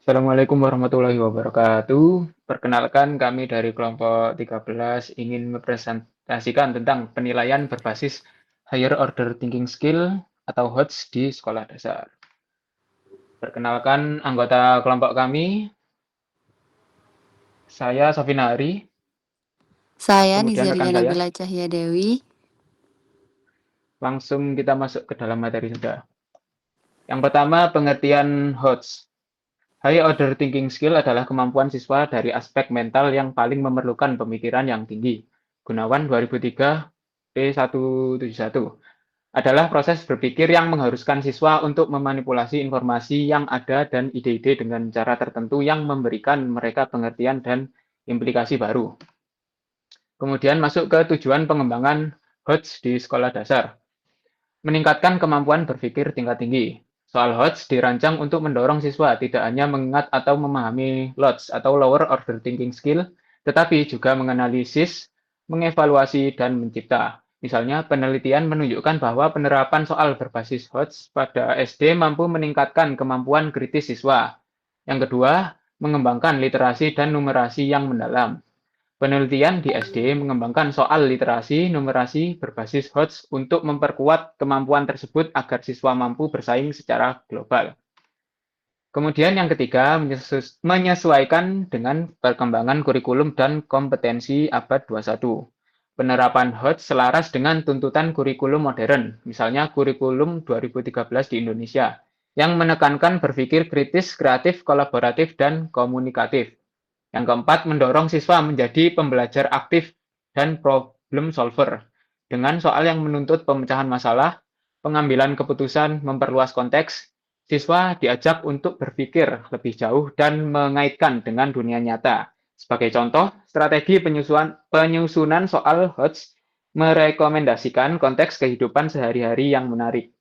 Assalamualaikum warahmatullahi wabarakatuh. Perkenalkan kami dari kelompok 13 ingin mempresentasikan tentang penilaian berbasis Higher Order Thinking Skill atau HOTS di sekolah dasar. Perkenalkan anggota kelompok kami, saya Sofinari, Saya kemudian Nizar rekan saya. Nabila Cahya Dewi. Langsung kita masuk ke dalam materi sudah. Yang pertama, pengertian HOTS. High Order Thinking Skill adalah kemampuan siswa dari aspek mental yang paling memerlukan pemikiran yang tinggi. Gunawan 2003 P171 adalah proses berpikir yang mengharuskan siswa untuk memanipulasi informasi yang ada dan ide-ide dengan cara tertentu yang memberikan mereka pengertian dan implikasi baru. Kemudian masuk ke tujuan pengembangan HOTS di sekolah dasar. Meningkatkan kemampuan berpikir tingkat tinggi. Soal HOTS dirancang untuk mendorong siswa tidak hanya mengingat atau memahami LOTS atau Lower Order Thinking Skill, tetapi juga menganalisis, mengevaluasi, dan mencipta. Misalnya, penelitian menunjukkan bahwa penerapan soal berbasis HOTS pada SD mampu meningkatkan kemampuan kritis siswa. Yang kedua, mengembangkan literasi dan numerasi yang mendalam. Penelitian di SD mengembangkan soal literasi numerasi berbasis HOTS untuk memperkuat kemampuan tersebut agar siswa mampu bersaing secara global. Kemudian yang ketiga, menyesuaikan dengan perkembangan kurikulum dan kompetensi abad 21. Penerapan HOTS selaras dengan tuntutan kurikulum modern, misalnya kurikulum 2013 di Indonesia, yang menekankan berpikir kritis, kreatif, kolaboratif, dan komunikatif. Yang keempat, mendorong siswa menjadi pembelajar aktif dan problem solver dengan soal yang menuntut pemecahan masalah, pengambilan keputusan, memperluas konteks. Siswa diajak untuk berpikir lebih jauh dan mengaitkan dengan dunia nyata. Sebagai contoh, strategi penyusunan soal HOTS merekomendasikan konteks kehidupan sehari-hari yang menarik.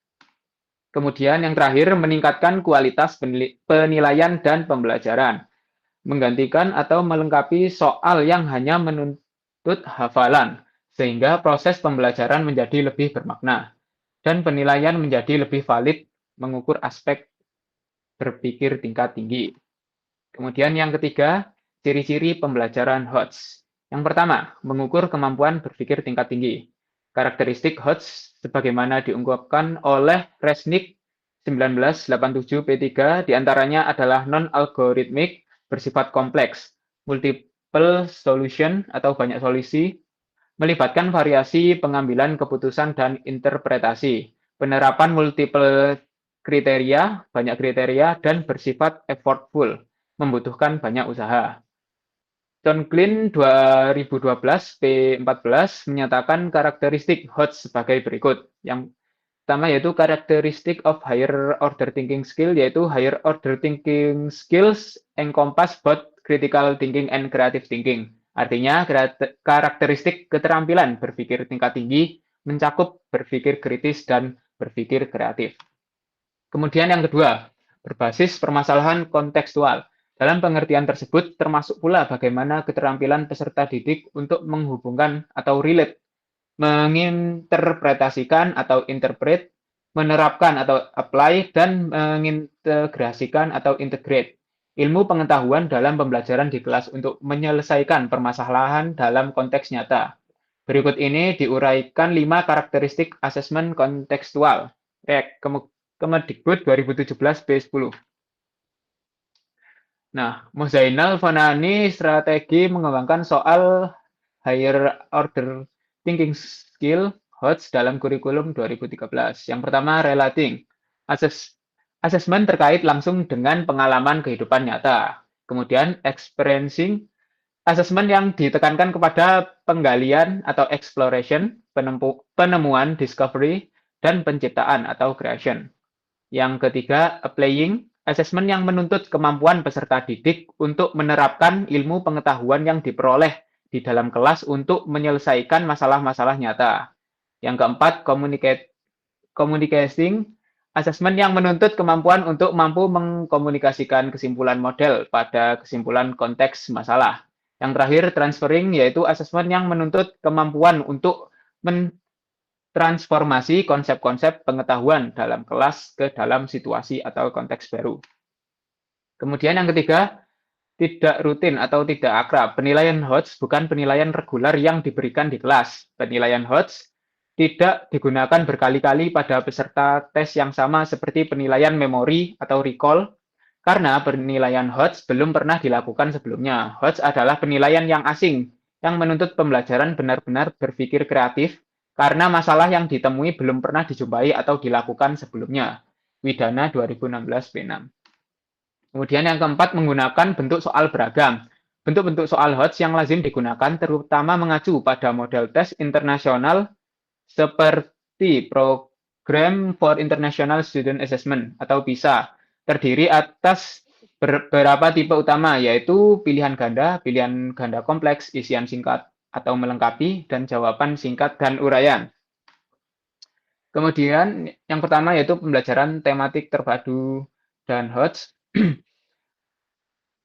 Kemudian yang terakhir, meningkatkan kualitas penilaian dan pembelajaran, menggantikan atau melengkapi soal yang hanya menuntut hafalan, sehingga proses pembelajaran menjadi lebih bermakna, dan penilaian menjadi lebih valid mengukur aspek berpikir tingkat tinggi. Kemudian yang ketiga, ciri-ciri pembelajaran HOTS. Yang pertama, mengukur kemampuan berpikir tingkat tinggi. Karakteristik HOTS sebagaimana diungkapkan oleh Resnick 1987 P3 diantaranya adalah non-algoritmik, bersifat kompleks, multiple solution atau banyak solusi, melibatkan variasi pengambilan keputusan dan interpretasi, penerapan multiple kriteria, banyak kriteria, dan bersifat effortful, membutuhkan banyak usaha. John Klein 2012 P14 menyatakan karakteristik HOTS sebagai berikut. Yang pertama yaitu karakteristik of higher order thinking skill, yaitu higher order thinking skills encompass both critical thinking and creative thinking. Artinya karakteristik keterampilan berpikir tingkat tinggi mencakup berpikir kritis dan berpikir kreatif. Kemudian yang kedua, berbasis permasalahan kontekstual. Dalam pengertian tersebut termasuk pula bagaimana keterampilan peserta didik untuk menghubungkan atau relate, menginterpretasikan atau interpret, menerapkan atau apply, dan mengintegrasikan atau integrate ilmu pengetahuan dalam pembelajaran di kelas untuk menyelesaikan permasalahan dalam konteks nyata. Berikut ini diuraikan 5 karakteristik asesmen kontekstual. Kemendikbud 2017 B10. Nah, Mozainal Fanani strategi mengembangkan soal higher order thinking skill HOTS dalam kurikulum 2013. Yang pertama, relating. Assessment terkait langsung dengan pengalaman kehidupan nyata. Kemudian, experiencing. Assessment yang ditekankan kepada penggalian atau exploration, penemuan, discovery, dan penciptaan atau creation. Yang ketiga, applying. Assessment yang menuntut kemampuan peserta didik untuk menerapkan ilmu pengetahuan yang diperoleh di dalam kelas untuk menyelesaikan masalah-masalah nyata. Yang keempat, communicating. Assessment yang menuntut kemampuan untuk mampu mengkomunikasikan kesimpulan model pada kesimpulan konteks masalah. Yang terakhir, transferring, yaitu assessment yang menuntut kemampuan untuk transformasi konsep-konsep pengetahuan dalam kelas ke dalam situasi atau konteks baru. Kemudian yang ketiga, tidak rutin atau tidak akrab. Penilaian Hodge bukan penilaian reguler yang diberikan di kelas. Penilaian Hodge tidak digunakan berkali-kali pada peserta tes yang sama seperti penilaian memori atau recall, karena penilaian Hodge belum pernah dilakukan sebelumnya. Hodge adalah penilaian yang asing, yang menuntut pembelajaran benar-benar berpikir kreatif, karena masalah yang ditemui belum pernah dijumpai atau dilakukan sebelumnya. Widana 2016 B6. Kemudian yang keempat, menggunakan bentuk soal beragam. Bentuk-bentuk soal Hodge yang lazim digunakan terutama mengacu pada model tes internasional seperti Program for International Student Assessment atau PISA. Terdiri atas beberapa tipe utama, yaitu pilihan ganda kompleks, isian singkat atau melengkapi, dan jawaban singkat dan uraian. Kemudian yang pertama yaitu pembelajaran tematik terpadu dan Hodge.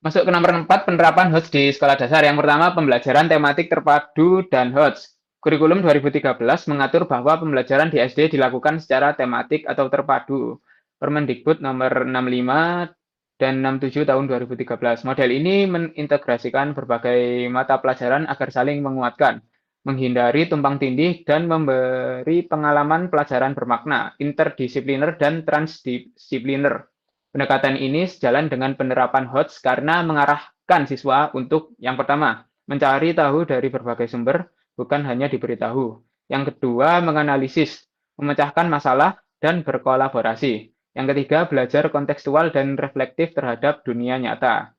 Masuk ke nomor 4, penerapan Hodge di sekolah dasar. Yang pertama, pembelajaran tematik terpadu dan Hodge. Kurikulum 2013 mengatur bahwa pembelajaran di SD dilakukan secara tematik atau terpadu. Permendikbud nomor 65 dan 67 tahun 2013. Model ini mengintegrasikan berbagai mata pelajaran agar saling menguatkan, menghindari tumpang tindih, dan memberi pengalaman pelajaran bermakna, interdisipliner dan transdisipliner. Pendekatan ini sejalan dengan penerapan Hodge karena mengarahkan siswa untuk, yang pertama, mencari tahu dari berbagai sumber, bukan hanya diberitahu. Yang kedua, menganalisis, memecahkan masalah, dan berkolaborasi. Yang ketiga, belajar kontekstual dan reflektif terhadap dunia nyata.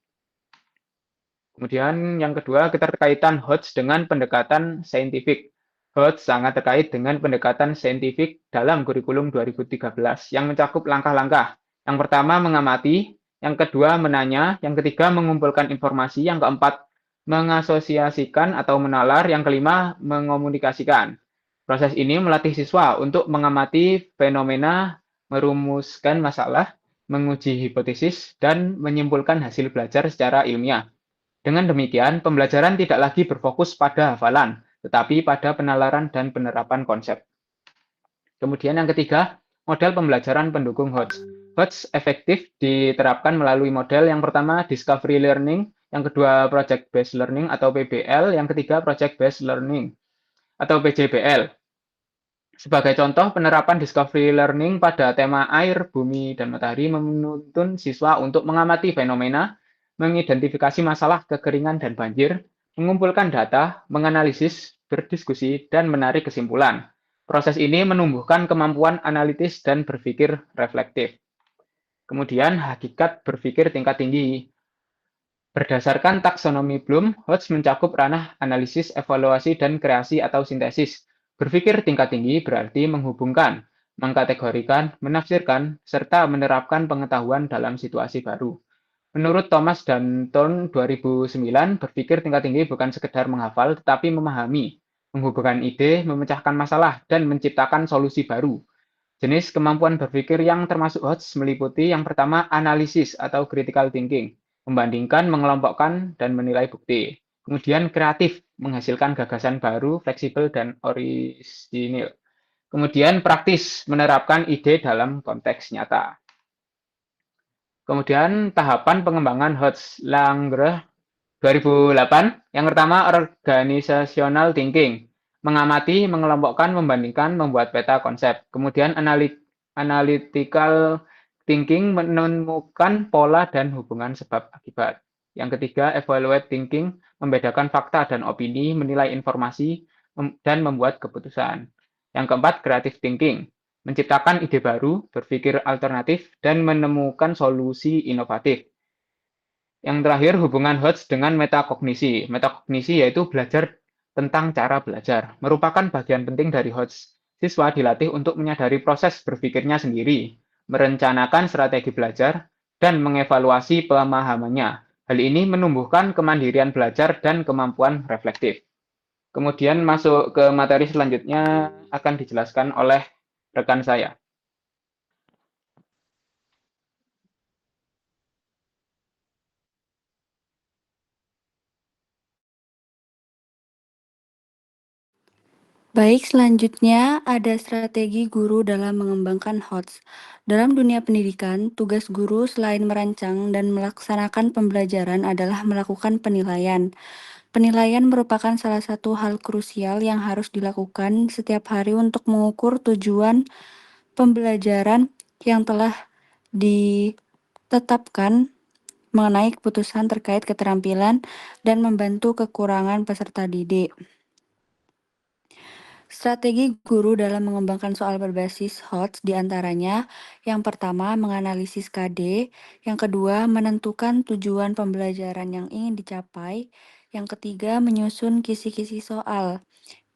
Kemudian yang kedua, keterkaitan Hodge dengan pendekatan saintifik. Hodge sangat terkait dengan pendekatan saintifik dalam kurikulum 2013 yang mencakup langkah-langkah. Yang pertama, mengamati. Yang kedua, menanya. Yang ketiga, mengumpulkan informasi. Yang keempat, mengasosiasikan atau menalar. Yang kelima, mengomunikasikan. Proses ini melatih siswa untuk mengamati fenomena, merumuskan masalah, menguji hipotesis, dan menyimpulkan hasil belajar secara ilmiah. Dengan demikian, pembelajaran tidak lagi berfokus pada hafalan, tetapi pada penalaran dan penerapan konsep. Kemudian yang ketiga, model pembelajaran pendukung Hodge. Hodge efektif diterapkan melalui model yang pertama, Discovery Learning, yang kedua, Project Based Learning atau PBL, yang ketiga, Project Based Learning atau PJBL. Sebagai contoh, penerapan Discovery Learning pada tema air, bumi, dan matahari menuntun siswa untuk mengamati fenomena, mengidentifikasi masalah kekeringan dan banjir, mengumpulkan data, menganalisis, berdiskusi, dan menarik kesimpulan. Proses ini menumbuhkan kemampuan analitis dan berpikir reflektif. Kemudian, hakikat berpikir tingkat tinggi. Berdasarkan taksonomi Bloom, Hodge mencakup ranah analisis, evaluasi, dan kreasi atau sintesis. Berpikir tingkat tinggi berarti menghubungkan, mengkategorikan, menafsirkan, serta menerapkan pengetahuan dalam situasi baru. Menurut Thomas Danton 2009, berpikir tingkat tinggi bukan sekedar menghafal, tetapi memahami, menghubungkan ide, memecahkan masalah, dan menciptakan solusi baru. Jenis kemampuan berpikir yang termasuk Hodge meliputi yang pertama, analisis atau critical thinking, membandingkan, mengelompokkan, dan menilai bukti. Kemudian kreatif, menghasilkan gagasan baru, fleksibel, dan orisinil. Kemudian praktis, menerapkan ide dalam konteks nyata. Kemudian tahapan pengembangan Hodge Langre 2008, yang pertama organizational thinking, mengamati, mengelompokkan, membandingkan, membuat peta konsep. Kemudian analytical thinking, menemukan pola dan hubungan sebab akibat. Yang ketiga, evaluate thinking, membedakan fakta dan opini, menilai informasi, dan membuat keputusan. Yang keempat, creative thinking, menciptakan ide baru, berpikir alternatif, dan menemukan solusi inovatif. Yang terakhir, hubungan Hodge dengan metakognisi. Metakognisi yaitu belajar tentang cara belajar. Merupakan bagian penting dari Hodge. Siswa dilatih untuk menyadari proses berpikirnya sendiri, merencanakan strategi belajar, dan mengevaluasi pemahamannya. Hal ini menumbuhkan kemandirian belajar dan kemampuan reflektif. Kemudian masuk ke materi selanjutnya akan dijelaskan oleh rekan saya. Baik, selanjutnya ada strategi guru dalam mengembangkan HOTS. Dalam dunia pendidikan, tugas guru selain merancang dan melaksanakan pembelajaran adalah melakukan penilaian. Penilaian merupakan salah satu hal krusial yang harus dilakukan setiap hari untuk mengukur tujuan pembelajaran yang telah ditetapkan mengenai keputusan terkait keterampilan dan membantu kekurangan peserta didik. Strategi guru dalam mengembangkan soal berbasis HOTS diantaranya, yang pertama menganalisis KD, yang kedua menentukan tujuan pembelajaran yang ingin dicapai, yang ketiga menyusun kisi-kisi soal,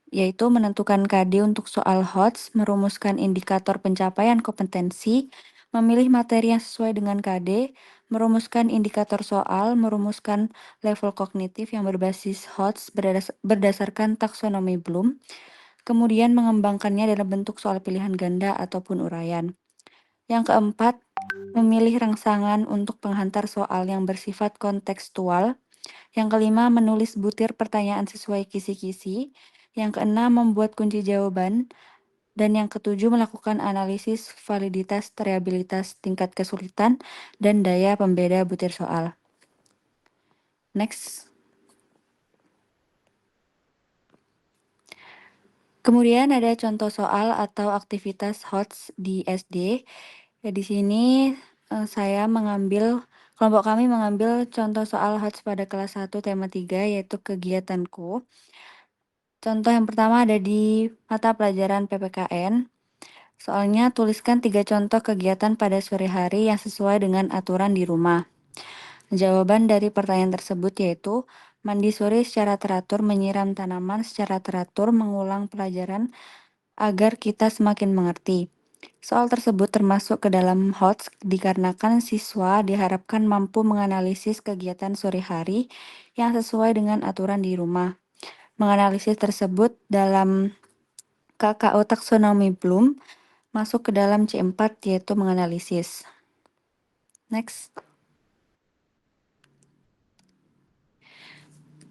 yaitu menentukan KD untuk soal HOTS, merumuskan indikator pencapaian kompetensi, memilih materi yang sesuai dengan KD, merumuskan indikator soal, merumuskan level kognitif yang berbasis HOTS berdasarkan taksonomi Bloom, kemudian mengembangkannya dalam bentuk soal pilihan ganda ataupun uraian. Yang keempat, memilih rangsangan untuk penghantar soal yang bersifat kontekstual. Yang kelima, menulis butir pertanyaan sesuai kisi-kisi. Yang keenam, membuat kunci jawaban. Dan yang ketujuh, melakukan analisis validitas, reliabilitas, tingkat kesulitan, dan daya pembeda butir soal. Next. Kemudian ada contoh soal atau aktivitas HOTS di SD. Ya, di sini kelompok kami mengambil contoh soal HOTS pada kelas 1 tema 3 yaitu kegiatanku. Contoh yang pertama ada di mata pelajaran PPKN. Soalnya tuliskan 3 contoh kegiatan pada sore hari yang sesuai dengan aturan di rumah. Jawaban dari pertanyaan tersebut yaitu mandi sore secara teratur, menyiram tanaman secara teratur, mengulang pelajaran agar kita semakin mengerti. Soal tersebut termasuk ke dalam HOTS dikarenakan siswa diharapkan mampu menganalisis kegiatan sore hari yang sesuai dengan aturan di rumah. Menganalisis tersebut dalam KKO taksonomi Bloom masuk ke dalam C4 yaitu menganalisis. Next.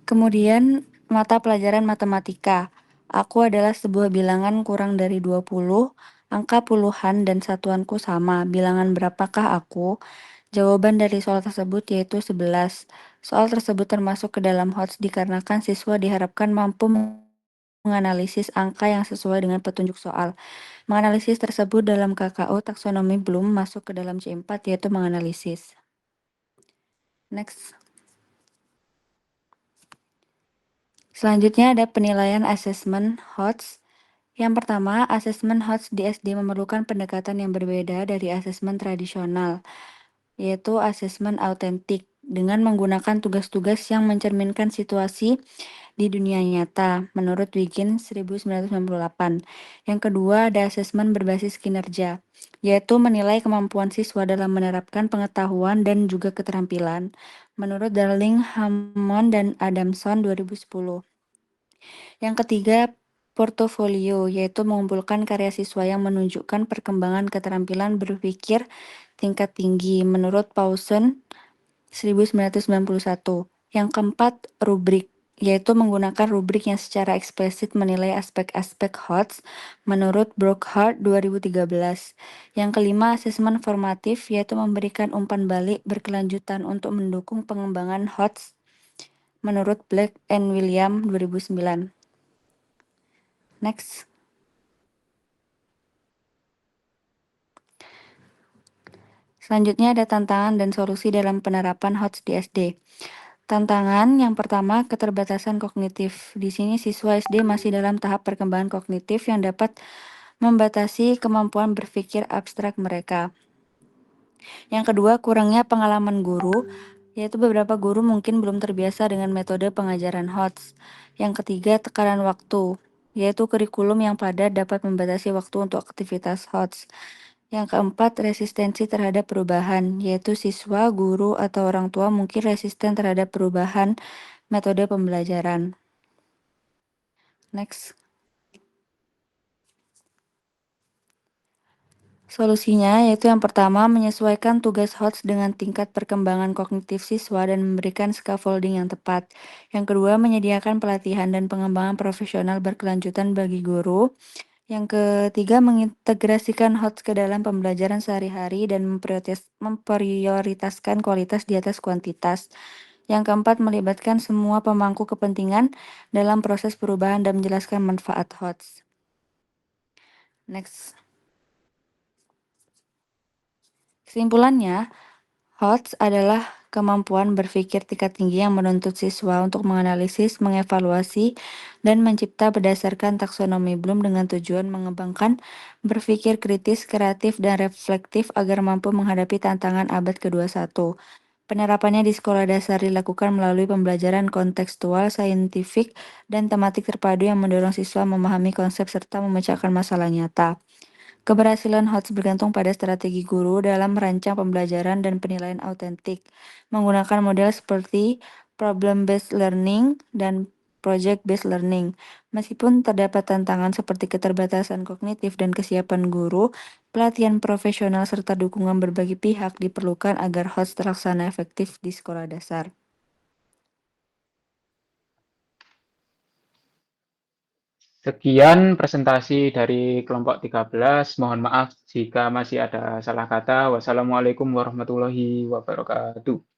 Kemudian mata pelajaran matematika. Aku adalah sebuah bilangan kurang dari 20, angka puluhan dan satuanku sama. Bilangan berapakah aku? Jawaban dari soal tersebut yaitu 11. Soal tersebut termasuk ke dalam HOTS dikarenakan siswa diharapkan mampu menganalisis angka yang sesuai dengan petunjuk soal. Menganalisis tersebut dalam KKO taksonomi Bloom masuk ke dalam C4 yaitu menganalisis. Next. Selanjutnya ada penilaian asesmen HOTS. Yang pertama, asesmen HOTS di SD memerlukan pendekatan yang berbeda dari asesmen tradisional, yaitu asesmen autentik, dengan menggunakan tugas-tugas yang mencerminkan situasi di dunia nyata, menurut Wiggins 1998. Yang kedua, ada asesmen berbasis kinerja, yaitu menilai kemampuan siswa dalam menerapkan pengetahuan dan juga keterampilan, menurut Darling, Hammond, dan Adamson 2010. Yang ketiga, portofolio, yaitu mengumpulkan karya siswa yang menunjukkan perkembangan keterampilan berpikir tingkat tinggi, menurut Paulson 1991. Yang keempat, rubrik, yaitu menggunakan rubrik yang secara eksplisit menilai aspek-aspek HOTS, menurut Brookhart 2013. Yang kelima, asesmen formatif, yaitu memberikan umpan balik berkelanjutan untuk mendukung pengembangan HOTS, menurut Black and William 2009. Next. Selanjutnya ada tantangan dan solusi dalam penerapan HOTS di SD. Tantangan yang pertama, keterbatasan kognitif. Di sini siswa SD masih dalam tahap perkembangan kognitif yang dapat membatasi kemampuan berpikir abstrak mereka. Yang kedua, kurangnya pengalaman guru, yaitu beberapa guru mungkin belum terbiasa dengan metode pengajaran HOTS. Yang ketiga, tekanan waktu, yaitu kurikulum yang padat dapat membatasi waktu untuk aktivitas HOTS. Yang keempat, resistensi terhadap perubahan, yaitu siswa, guru, atau orang tua mungkin resisten terhadap perubahan metode pembelajaran. Next. Solusinya yaitu yang pertama, menyesuaikan tugas HOTS dengan tingkat perkembangan kognitif siswa dan memberikan scaffolding yang tepat. Yang kedua, menyediakan pelatihan dan pengembangan profesional berkelanjutan bagi guru. Yang ketiga, mengintegrasikan HOTS ke dalam pembelajaran sehari-hari dan memprioritaskan kualitas di atas kuantitas. Yang keempat, melibatkan semua pemangku kepentingan dalam proses perubahan dan menjelaskan manfaat HOTS. Next. Kesimpulannya, HOTS adalah kemampuan berpikir tingkat tinggi yang menuntut siswa untuk menganalisis, mengevaluasi, dan mencipta berdasarkan taksonomi Bloom dengan tujuan mengembangkan berpikir kritis, kreatif, dan reflektif agar mampu menghadapi tantangan abad ke-21. Penerapannya di sekolah dasar dilakukan melalui pembelajaran kontekstual, saintifik, dan tematik terpadu yang mendorong siswa memahami konsep serta memecahkan masalah nyata. Keberhasilan HOTS bergantung pada strategi guru dalam merancang pembelajaran dan penilaian autentik, menggunakan model seperti problem-based learning dan project-based learning. Meskipun terdapat tantangan seperti keterbatasan kognitif dan kesiapan guru, pelatihan profesional serta dukungan berbagai pihak diperlukan agar HOTS terlaksana efektif di sekolah dasar. Sekian presentasi dari kelompok 13. Mohon maaf jika masih ada salah kata. Wassalamualaikum warahmatullahi wabarakatuh.